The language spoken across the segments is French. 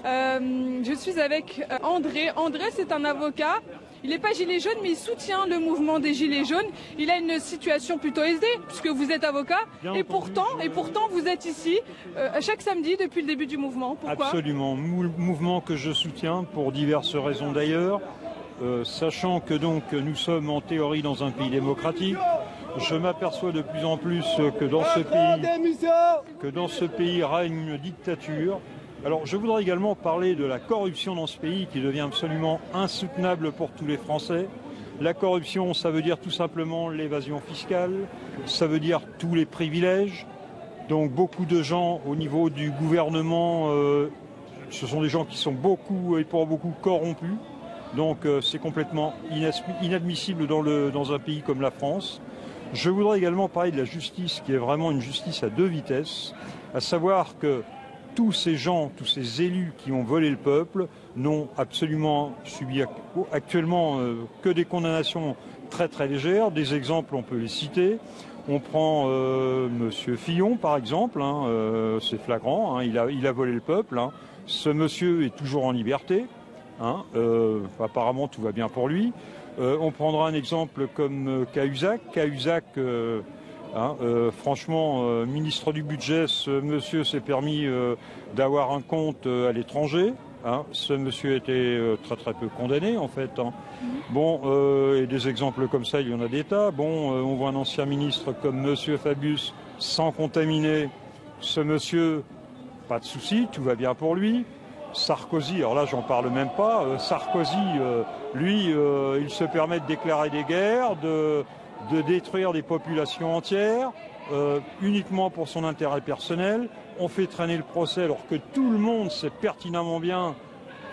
Je suis avec André. André, c'est un avocat. Il n'est pas gilet jaune, mais il soutient le mouvement des gilets jaunes. Il a une situation plutôt aisée, puisque vous êtes avocat. Et pourtant, vous êtes ici chaque samedi depuis le début du mouvement. Pourquoi ? Absolument. Mouvement que je soutiens pour diverses raisons d'ailleurs. Sachant que donc nous sommes en théorie dans un pays démocratique, je m'aperçois de plus en plus que dans ce pays règne une dictature. Alors je voudrais également parler de la corruption dans ce pays qui devient absolument insoutenable pour tous les Français. La corruption, ça veut dire tout simplement l'évasion fiscale, ça veut dire tous les privilèges. Donc beaucoup de gens au niveau du gouvernement, ce sont des gens qui sont beaucoup et pour beaucoup corrompus. Donc c'est complètement inadmissible dans un pays comme la France. Je voudrais également parler de la justice qui est vraiment une justice à deux vitesses, à savoir que tous ces gens, tous ces élus qui ont volé le peuple n'ont absolument subi actuellement que des condamnations très très légères. Des exemples, on peut les citer. On prend Monsieur Fillon par exemple, c'est flagrant, il a volé le peuple. Ce monsieur est toujours en liberté. Apparemment tout va bien pour lui. On prendra un exemple comme Cahuzac. Franchement, ministre du budget, ce monsieur s'est permis d'avoir un compte à l'étranger. Ce monsieur a été très très peu condamné en fait. Et des exemples comme ça, il y en a des tas. On voit un ancien ministre comme monsieur Fabius sans contaminer. Ce monsieur, pas de souci, tout va bien pour lui. Sarkozy, alors là j'en parle même pas, Sarkozy, il se permet de déclarer des guerres, de détruire des populations entières, uniquement pour son intérêt personnel. On fait traîner le procès alors que tout le monde sait pertinemment bien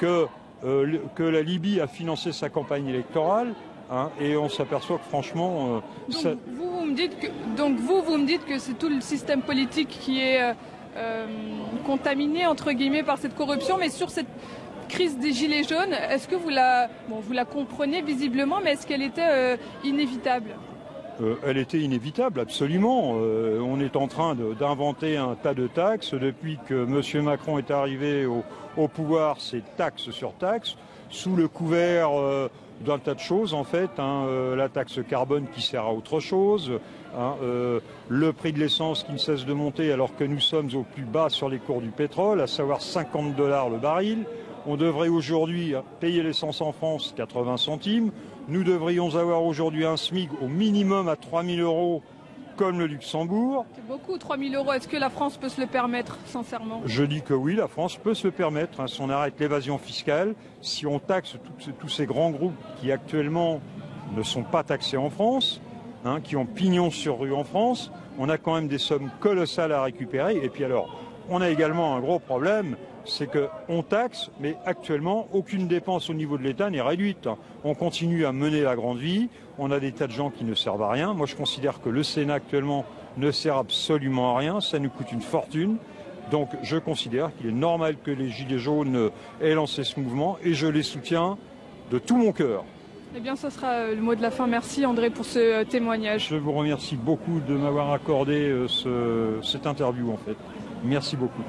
que la Libye a financé sa campagne électorale, et on s'aperçoit que franchement... Vous me dites que c'est tout le système politique qui est... contaminé entre guillemets par cette corruption, mais sur cette crise des gilets jaunes, est-ce que vous la comprenez visiblement, mais est-ce qu'elle était inévitable ? Elle était inévitable, absolument. On est en train d'inventer un tas de taxes. Depuis que M. Macron est arrivé au pouvoir, c'est taxe sur taxe, sous le couvert d'un tas de choses en fait. La taxe carbone qui sert à autre chose, le prix de l'essence qui ne cesse de monter alors que nous sommes au plus bas sur les cours du pétrole, à savoir 50 $ le baril. On devrait aujourd'hui payer l'essence en France 80 centimes. Nous devrions avoir aujourd'hui un SMIC au minimum à 3 000 € comme le Luxembourg. C'est beaucoup, 3 000 €. Est-ce que la France peut se le permettre, sincèrement ? Je dis que oui, la France peut se le permettre. Si on arrête l'évasion fiscale, si on taxe tous ces grands groupes qui actuellement ne sont pas taxés en France, qui ont pignon sur rue en France, on a quand même des sommes colossales à récupérer. Et puis alors, on a également un gros problème, c'est qu'on taxe, mais actuellement, aucune dépense au niveau de l'État n'est réduite. On continue à mener la grande vie, on a des tas de gens qui ne servent à rien. Moi, je considère que le Sénat actuellement ne sert absolument à rien, ça nous coûte une fortune. Donc, je considère qu'il est normal que les Gilets jaunes aient lancé ce mouvement, et je les soutiens de tout mon cœur. Eh bien, ce sera le mot de la fin. Merci André pour ce témoignage. Je vous remercie beaucoup de m'avoir accordé cette interview en fait. Merci beaucoup.